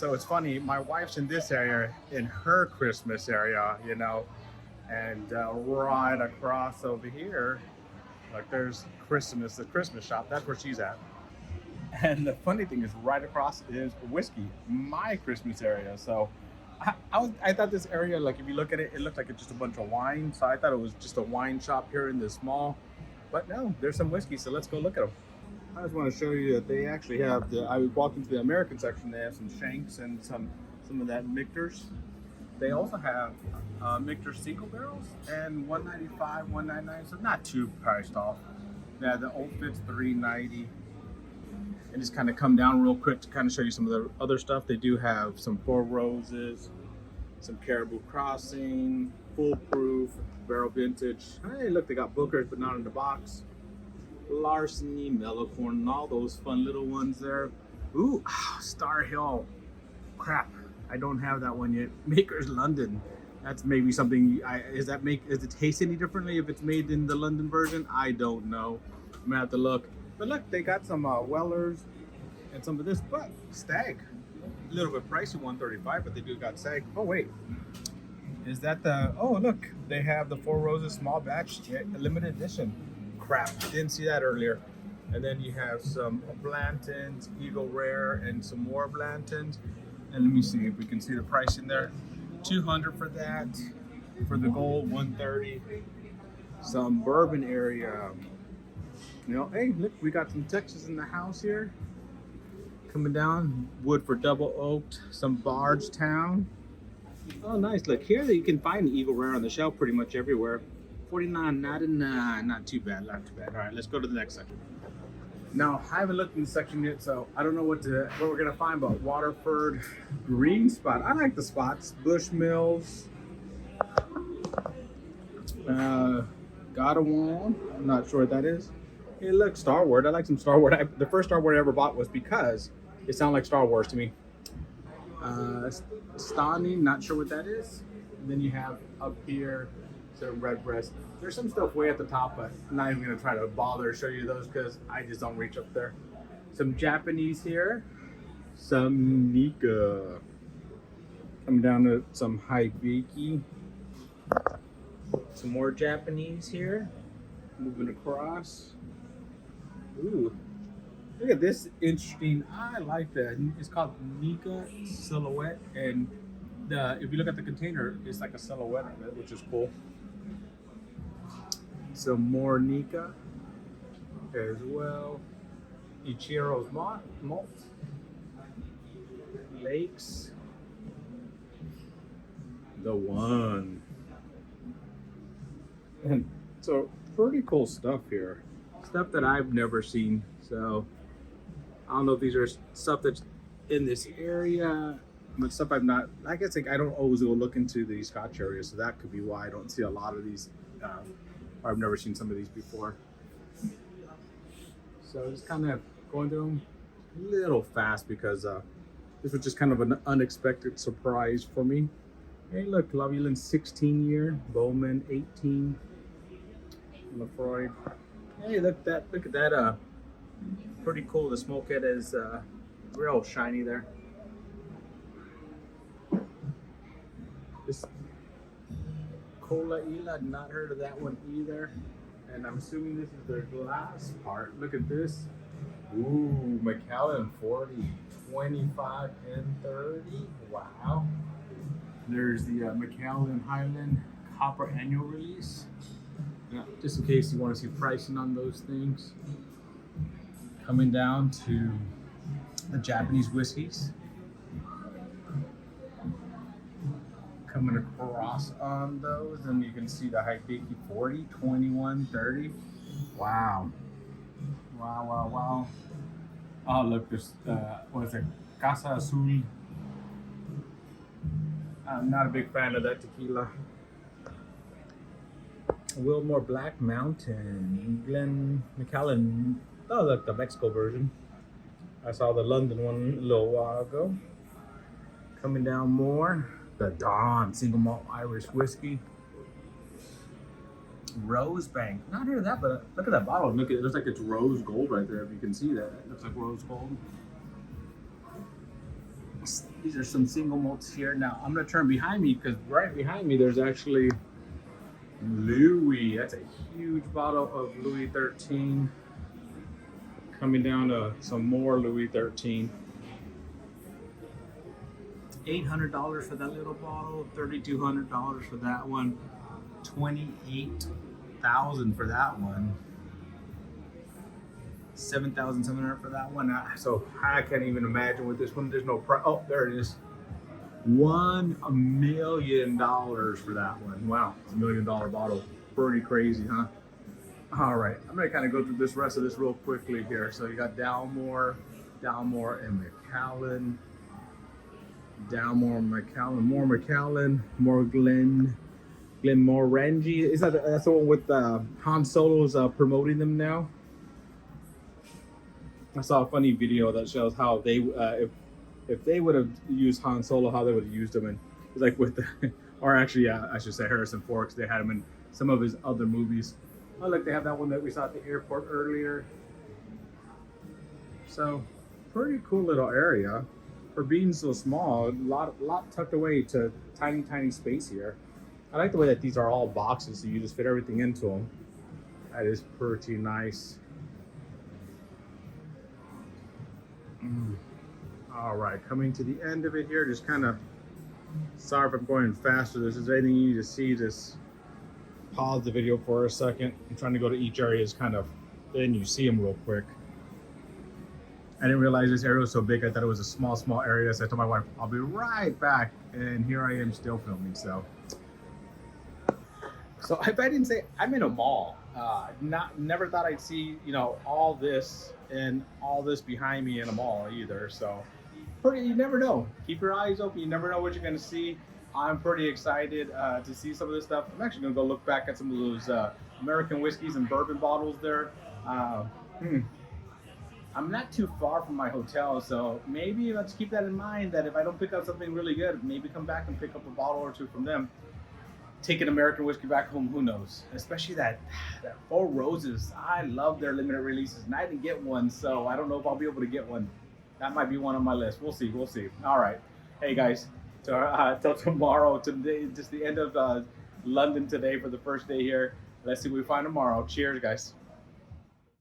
So it's funny, my wife's in this area, in her Christmas area, and right across over here, like there's Christmas, the Christmas shop. That's where she's at. And the funny thing is, right across is whiskey, my Christmas area. So I thought this area, like if you look at it, it looked like it's just a bunch of wine. So I thought it was just a wine shop here in this mall. But no, there's some whiskey. So let's go look at them. I just want to show you that they actually have I walked into the American section. They have some Shanks and some of that Michter's. They also have Michter single barrels and $195, $199, so not too priced off. Yeah, the Old Fit's $390. And just kind of come down real quick to kind of show you some of the other stuff. They do have some Four Roses, some Caribou Crossing, Foolproof, Barrel Vintage. Hey, look, they got Booker's, but not in the box. Larceny, Mellocorn, and all those fun little ones there. Ooh, Star Hill. Crap, I don't have that one yet. Maker's London. That's maybe something. Does it taste any differently if it's made in the London version? I don't know. I'm gonna have to look. But look, they got some Wellers and some of this, but Stag. A little bit pricey, $135, but they do got Stag. Oh wait, is that the? Oh look, they have the Four Roses small batch limited edition. Crap, didn't see that earlier. And then you have some Blantons, Eagle Rare, and some more Blantons. And let me see if we can see the price in there. $200 for that. For the gold, $130. Some bourbon area. Hey, look, we got some Texas in the house here. Coming down, Woodford Double Oaked, some Bardstown. Oh, nice. Look, here you can find the Eagle Rare on the shelf pretty much everywhere. $49.99, not too bad, not too bad. All right, let's go to the next section. Now, I haven't looked in the section yet, so I don't know what we're gonna find, but Waterford Green Spot. I like the spots. Bushmills. Godawan. I'm not sure what that is. Hey, look, Star Wars. I like some Star Wars. The first Star Wars I ever bought was because it sounded like Star Wars to me. Stani, not sure what that is. And then you have up here some Redbreast. There's some stuff way at the top, but I'm not even gonna try to bother to show you those because I just don't reach up there. Some Japanese here. Some Nika. Coming down to some Haibiki. Some more Japanese here. Moving across. Ooh, look at this interesting. I like that. It's called Nika Silhouette, and if you look at the container, it's like a silhouette of it, which is cool. Some more Nika as well. Ichiro's Malt. Lakes. The One. And so pretty cool stuff here. Stuff that I've never seen. So I don't know if these are stuff that's in this area, but stuff I've not. I guess I don't always go look into the Scotch area, so that could be why I don't see a lot of these. Or I've never seen some of these before. So just kind of going through them a little fast because this was just kind of an unexpected surprise for me. Hey, look, Lavulin 16 year, Bowman 18, Lafroy. Hey, look at that. Pretty cool. The smoke head is real shiny there. This Cola Ila, I've not heard of that one either. And I'm assuming this is their glass part. Look at this. Ooh, Macallan 40, 25 and 30. Wow. There's the Macallan Highland Copper Annual Release. Just in case you want to see pricing on those things. Coming down to the Japanese whiskeys. Coming across on those, and you can see the Haibiki 40, 21, 30. Wow. Wow. Oh, look, there's, what is it? Casa Azul. I'm not a big fan of that tequila. Wilmore Black Mountain, Glen Macallan. Oh, look, the Mexico version. I saw the London one a little while ago. Coming down more, the Dawn Single Malt Irish Whiskey. Rosebank. Not heard of that, but look at that bottle. Look, it looks like it's rose gold right there. If you can see that, it looks like rose gold. These are some single malts here. Now I'm gonna turn behind me because right behind me there's actually Louis. That's a huge bottle of Louis 13. Coming down to some more Louis 13. $800 for that little bottle, $3,200 for that one, $28,000 for that one, $7,700 for that one. So I can't even imagine with this one. There's no price. Oh, there it is. $1 million for that one. Wow, it's $1 million bottle. Pretty crazy, huh? All right, I'm gonna kind of go through this rest of this real quickly here. So you got Dalmore, and Macallan. Dalmore, Macallan, more Macallan, more Glenmorangie. Is that's the one with Han Solo's promoting them now? I saw a funny video that shows how they if they would have used Han Solo, how they would have used him, and it's like with the, or actually, I should say Harrison Ford, because they had him in some of his other movies. Oh, look, they have that one that we saw at the airport earlier. So, pretty cool little area for being so small. A lot tucked away to tiny space here. I like the way that these are all boxes, so you just fit everything into them. That is pretty nice. All right, coming to the end of it here, just kind of, sorry if I'm going faster. If there's anything you need to see, just pause the video for a second. I'm trying to go to each area, is kind of, then you see them real quick. I didn't realize this area was so big. I thought it was a small area. So I told my wife, I'll be right back. And here I am still filming. So if I didn't say, I'm in a mall. Never thought I'd see, all this and all this behind me in a mall either. So you never know. Keep your eyes open. You never know what you're going to see. I'm pretty excited to see some of this stuff. I'm actually going to go look back at some of those American whiskeys and bourbon bottles there. I'm not too far from my hotel, so maybe let's keep that in mind, that if I don't pick up something really good, maybe come back and pick up a bottle or two from them. Take an American whiskey back home, who knows? Especially that Four Roses. I love their limited releases, and I didn't get one, so I don't know if I'll be able to get one. That might be one on my list. We'll see. All right. Hey, guys. Till tomorrow. Today, just the end of London today for the first day here. Let's see what we find tomorrow. Cheers, guys.